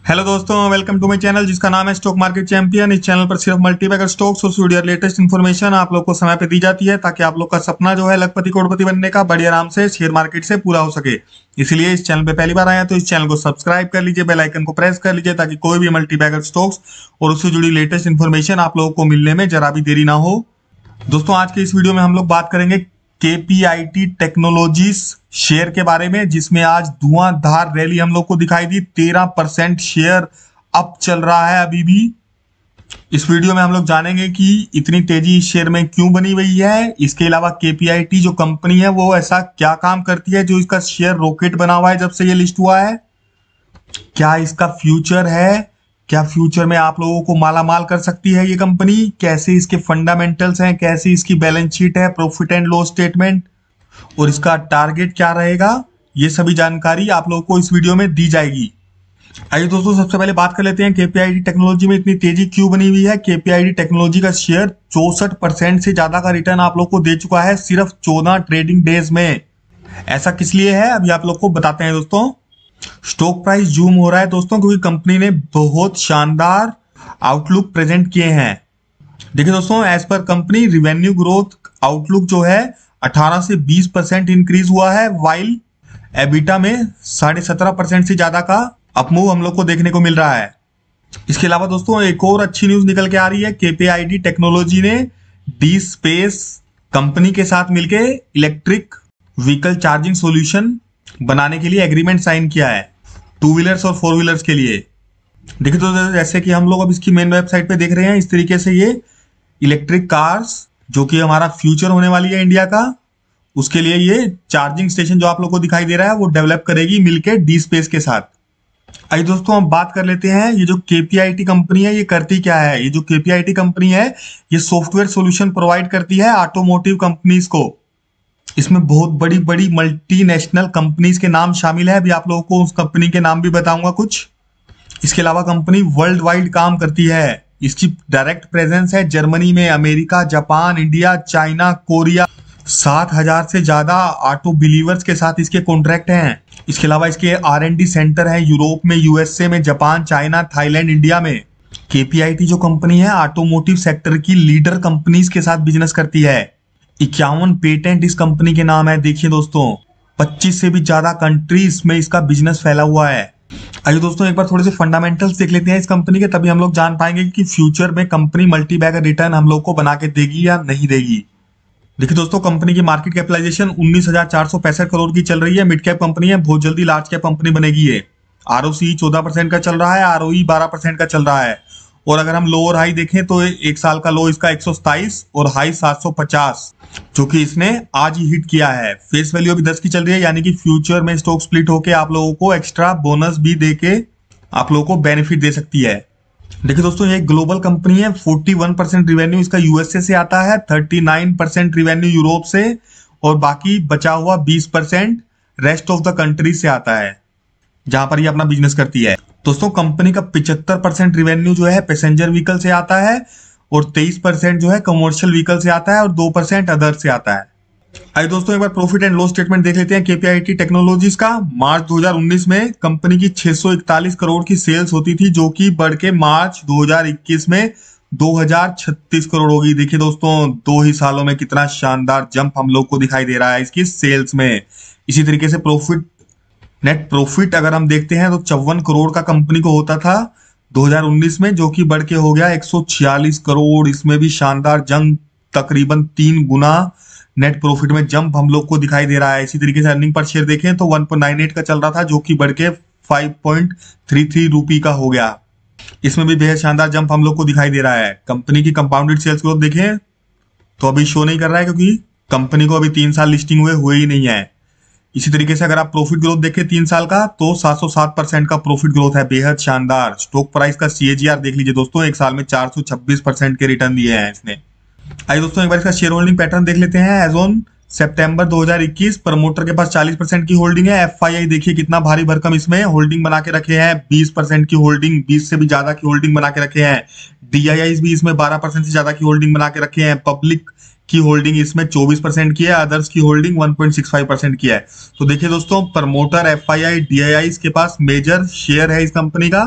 Hello दोस्तों, welcome to my channel जिसका नाम है स्टॉक मार्केट चैंपियन। इस चैनल पर सिर्फ मल्टीबैगर स्टॉक्स और वीडियो लेटेस्ट इन्फॉर्मेशन आप लोग को समय पे दी जाती है ताकि आप लोग का सपना जो है लखपति करोड़पति बनने का बड़े आराम से शेयर मार्केट से पूरा हो सके। इसलिए इस चैनल पे पहली बार आया तो इस चैनल को सब्सक्राइब कर लीजिए, बेल आइकन को प्रेस कर लीजिए ताकि कोई भी मल्टीबैगर स्टॉक्स और उससे जुड़ी लेटेस्ट इन्फॉर्मेशन आप लोगों को मिलने में जरा भी देरी ना हो। दोस्तों, आज के इस वीडियो में हम लोग बात करेंगे केपीआईटी टेक्नोलॉजीज शेयर के बारे में, जिसमें आज धुआंधार रैली हम लोग को दिखाई दी। 13% शेयर अप चल रहा है अभी भी। इस वीडियो में हम लोग जानेंगे कि इतनी तेजी इस शेयर में क्यों बनी हुई है। इसके अलावा केपीआईटी जो कंपनी है वो ऐसा क्या काम करती है जो इसका शेयर रॉकेट बना हुआ है जब से ये लिस्ट हुआ है। क्या इसका फ्यूचर है, क्या फ्यूचर में आप लोगों को माला माल कर सकती है ये कंपनी, कैसे इसके फंडामेंटल्स हैं, कैसी इसकी बैलेंस शीट है, प्रॉफिट एंड लॉस स्टेटमेंट और इसका टारगेट क्या रहेगा, ये सभी जानकारी आप लोगों को इस वीडियो में दी जाएगी। आइए दोस्तों, सबसे पहले बात कर लेते हैं केपीआईटी टेक्नोलॉजी में इतनी तेजी क्यों बनी हुई है। केपीआईटी टेक्नोलॉजी का शेयर 64% से ज्यादा का रिटर्न आप लोग को दे चुका है सिर्फ 14 ट्रेडिंग डेज में। ऐसा किस लिए है अभी आप लोग को बताते हैं दोस्तों। स्टॉक प्राइस जूम हो रहा है दोस्तों क्योंकि कंपनी ने बहुत शानदार आउटलुक प्रेजेंट किए हैं। देखिए दोस्तों, as per company revenue growth outlook जो है 18 से 20% इंक्रीज हुआ है, वाइल एबिटा में 17.5% से ज्यादा का अपमूव हम लोग को देखने को मिल रहा है। इसके अलावा दोस्तों एक और अच्छी न्यूज निकल के आ रही है। केपीआईटी टेक्नोलॉजी ने डी स्पेस कंपनी के साथ मिलके इलेक्ट्रिक व्हीकल चार्जिंग सॉल्यूशन बनाने के लिए एग्रीमेंट साइन किया है, 2 व्हीलर्स और 4 व्हीलर्स के लिए। देखिए तो जैसे कि हम लोग अब इसकी मेन वेबसाइट पे देख रहे हैं, इस तरीके से ये इलेक्ट्रिक कार्स जो कि हमारा फ्यूचर होने वाली है इंडिया का, उसके लिए ये चार्जिंग स्टेशन जो आप लोग को दिखाई दे रहा है वो डेवलप करेगी मिलके डी स्पेस के साथ। आइए दोस्तों, हम बात कर लेते हैं ये जो केपीआईटी कंपनी है ये करती क्या है। ये जो केपीआईटी कंपनी है ये सॉफ्टवेयर सॉल्यूशन प्रोवाइड करती है ऑटोमोटिव कंपनीज को। इसमें बहुत बड़ी बड़ी मल्टीनेशनल कंपनीज के नाम शामिल है, अभी आप लोगों को उस कंपनी के नाम भी बताऊंगा कुछ। इसके अलावा कंपनी वर्ल्ड वाइड काम करती है। इसकी डायरेक्ट प्रेजेंस है जर्मनी में, America, Japan, India, China, Korea. 7,000 से ज्यादा ऑटो बिलीवर्स के साथ इसके कॉन्ट्रैक्ट हैं। इसके अलावा इसके R&D सेंटर है यूरोप में, यूएसए में, जापान, चाइना, थाईलैंड, इंडिया में। केपीआईटी जो कंपनी है ऑटोमोटिव सेक्टर की लीडर कंपनीज के साथ बिजनेस करती है। 51 पेटेंट इस कंपनी के नाम है। देखिए दोस्तों, 25 से भी ज्यादा कंट्रीज में इसका बिजनेस फैला हुआ है। आइए दोस्तों, एक बार थोड़े से फंडामेंटल्स देख लेते हैं इस कंपनी के, तभी हम लोग जान पाएंगे कि फ्यूचर में कंपनी मल्टीबैगर रिटर्न हम लोग को बना के देगी या नहीं देगी। देखिए दोस्तों, कंपनी की मार्केट कैपिटलाइजेशन 19,465 करोड़ की चल रही है। मिड कैप कंपनी है, बहुत जल्दी लार्ज कैप कंपनी बनेगी ये। ROCE 14% का चल रहा है, ROE 12% का चल रहा है। और अगर हम लो और हाई देखें तो एक साल का लो इसका 127 और हाई 750 जो कि इसने आज ही हिट किया है। फेस वैल्यू अभी 10 की चल रही है, यानी कि फ्यूचर में स्टॉक स्प्लिट होके आप लोगों को एक्स्ट्रा बोनस भी देके आप लोगों को बेनिफिट दे सकती है। देखिए दोस्तों, ये ग्लोबल कंपनी है। 41% रिवेन्यू इसका यूएसए से आता है, 39% रिवेन्यू यूरोप से और बाकी बचा हुआ 20% रेस्ट ऑफ द कंट्री से आता है जहां पर ये अपना बिजनेस करती है। दोस्तों, कंपनी का 75% रिवेन्यू जो है पैसेंजर व्हीकल से आता है और 23% जो है कमर्शियल व्हीकल से आता है और 2% अदर से आता है। आइए दोस्तों, एक बार प्रॉफिट एंड लॉस स्टेटमेंट देख लेते हैं केपीआईटी टेक्नोलॉजीज का। मार्च 2019 में कंपनी की 641 करोड़ की सेल्स होती थी जो कि बढ़ के मार्च 2021 में 2036 करोड़ होगी। देखिए दोस्तों, 2 ही सालों में कितना शानदार जंप हम लोग को दिखाई दे रहा है इसकी सेल्स में। इसी तरीके से प्रॉफिट, नेट प्रॉफिट अगर हम देखते हैं तो 54 करोड़ का कंपनी को होता था 2019 में, जो कि बढ़ के हो गया 146 करोड़। इसमें भी शानदार जंप, तकरीबन 3 गुना नेट प्रॉफिट में जंप हम लोग को दिखाई दे रहा है। इसी तरीके से अर्निंग पर शेयर देखें तो 1.98 का चल रहा था जो कि बढ़ के 5.33 रुपये का हो गया। इसमें भी बेहद शानदार जंप हम लोग को दिखाई दे रहा है। कंपनी की कंपाउंडेड सेल्स ग्रोथ देखें तो अभी शो नहीं कर रहा है क्योंकि कंपनी को अभी 3 साल लिस्टिंग हुए ही नहीं है। इसी तरीके से अगर आप प्रॉफिट ग्रोथ देखें 3 साल का तो 707% का प्रॉफिट ग्रोथ है, बेहद शानदार। स्टॉक प्राइस का CAGR देख लीजिए दोस्तों, एक साल में 426% के रिटर्न दिए हैं इसने। आइए दोस्तों, एक बार इसका शेयर होल्डिंग पैटर्न देख लेते हैं। एज ऑन सितंबर 2021 प्रमोटर के पास 40% की होल्डिंग है। FII देखिए कितना भारी भरकम इसमें होल्डिंग बना के रखे हैं, 20% की होल्डिंग, 20 से भी ज्यादा की होल्डिंग बना के रखे हैं। DIIs भी इसमें 12% से ज्यादा की होल्डिंग बना के रखे हैं। पब्लिक की होल्डिंग इसमें 24% की है, अदर्स की होल्डिंग 1.65% की है। तो देखिए दोस्तों, प्रमोटर, FII, DIIs के पास मेजर शेयर है इस कंपनी का।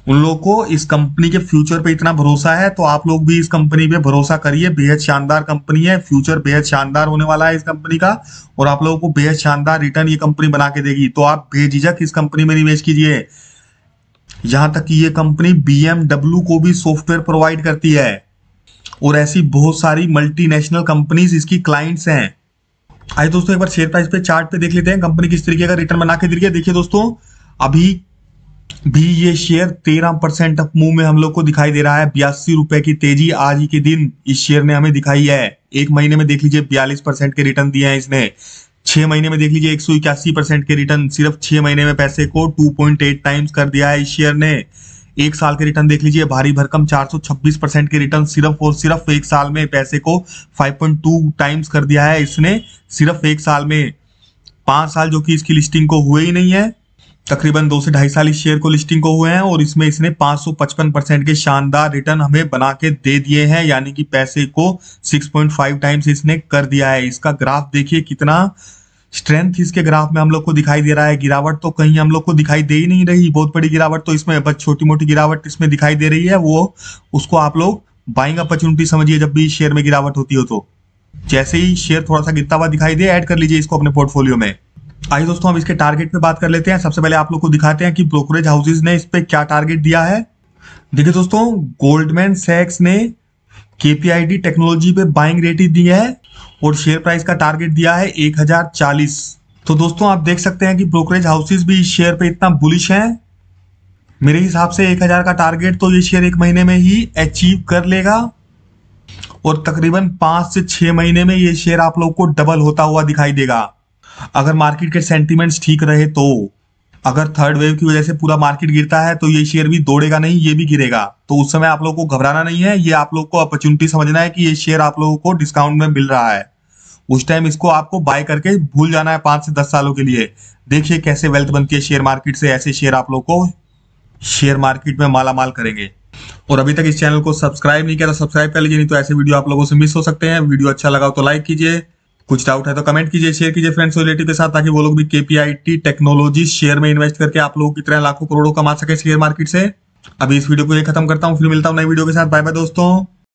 उन लोगों को इस कंपनी के फ्यूचर पे इतना भरोसा है, तो आप लोग भी इस कंपनी पे भरोसा करिए। बेहद शानदार कंपनी है, फ्यूचर बेहद शानदार होने वाला है इस कंपनी का, और आप लोगों को बेहद शानदार रिटर्न ये कंपनी बना के देगी। तो आप बेझिझक इस कंपनी में निवेश कीजिए। यहां तक कि ये कंपनी BMW को भी सॉफ्टवेयर प्रोवाइड करती है, और ऐसी बहुत सारी मल्टीनेशनल कंपनीज इसकी क्लाइंट्स हैं। आइए दोस्तों एक बार शेयर प्राइस पे चार्ट पे देख लेते हैं कंपनी किस तरीके का रिटर्न बना के दे रही है। देखिए दोस्तों, अभी भी ये शेयर 13% अप मूव में हम लोग को दिखाई दे रहा है। 82 रुपए की तेजी आज ही के दिन इस शेयर ने हमें दिखाई है। एक महीने में देख लीजिए 42% के रिटर्न दिए हैं इसने। 6 महीने में देख लीजिए 181% के रिटर्न, सिर्फ 6 महीने में पैसे को 2.8 टाइम्स कर दिया है इस शेयर ने। एक साल के रिटर्न देख लीजिए, भारी भरकम 426% के रिटर्न, सिर्फ और सिर्फ एक साल में पैसे को 5.2 टाइम्स कर दिया है इसने, सिर्फ एक साल में। 5 साल जो कि इसकी लिस्टिंग को हुए ही नहीं है, तकरीबन 2 से 2.5 साल इस शेयर को लिस्टिंग को हुए हैं, और इसमें इसने 555% के शानदार रिटर्न हमें बना के दे दिए हैं, यानी कि पैसे को 6.5 टाइम्स इसने कर दिया है। इसका ग्राफ देखिए, कितना स्ट्रेंथ इसके ग्राफ में हम लोग को दिखाई दे रहा है। गिरावट तो कहीं हम लोग को दिखाई दे ही नहीं रही, बहुत बड़ी गिरावट तो इसमें, बस छोटी मोटी गिरावट इसमें दिखाई दे रही है। वो उसको आप लोग बाइंग अपॉर्चुनिटी समझिए जब भी शेयर में गिरावट होती हो। तो जैसे ही शेयर थोड़ा सा गिरता हुआ दिखाई दे, ऐड कर लीजिए इसको अपने पोर्टफोलियो में। आइए दोस्तों हम इसके टारगेट पे बात कर लेते हैं। सबसे पहले आप लोग को दिखाते हैं कि ब्रोकरेज हाउसेज ने इस पे क्या टारगेट दिया है। देखिए दोस्तों, गोल्डमैन सैक्स ने KPIT टेक्नोलॉजी पे बाइंग रेटिंग दी है, और शेयर प्राइस का टारगेट दिया है 1040। तो दोस्तों आप देख सकते हैं कि ब्रोकरेज हाउसेज भी इस शेयर पे इतना बुलिश हैं। मेरे हिसाब से 1000 का टारगेट तो ये शेयर एक महीने में ही अचीव कर लेगा, और तकरीबन 5 से 6 महीने में ये शेयर आप लोग को डबल होता हुआ दिखाई देगा, अगर मार्केट के सेंटीमेंट्स ठीक रहे तो। अगर थर्ड वेव की वजह से पूरा मार्केट गिरता है तो ये शेयर भी दौड़ेगा नहीं, ये भी गिरेगा। तो उस समय आप लोगों को घबराना नहीं है, ये आप लोग को अपॉर्चुनिटी समझना है कि ये शेयर आप लोगों को डिस्काउंट में मिल रहा है। उस टाइम इसको आपको बाय करके भूल जाना है 5 से 10 सालों के लिए। देखिए कैसे वेल्थ बनती है शेयर मार्केट से, ऐसे शेयर आप लोग को शेयर मार्केट में माला माल करेंगे। और अभी तक इस चैनल को सब्सक्राइब नहीं किया तो सब्सक्राइब कर लीजिए, नहीं तो ऐसे वीडियो आप लोगों से मिस हो सकते हैं। वीडियो अच्छा लगा तो लाइक कीजिए, कुछ डाउट है तो कमेंट कीजिए, शेयर कीजिए फ्रेंड्स और रिलेटिव के साथ, ताकि वो लोग भी KPIT टेक्नोलॉजी शेयर में इन्वेस्ट करके आप लोग की तरह लाखों करोड़ों कमा सके शेयर मार्केट से। अभी इस वीडियो को ये खत्म करता हूँ, फिर मिलता हूँ नई वीडियो के साथ। बाय बाय दोस्तों।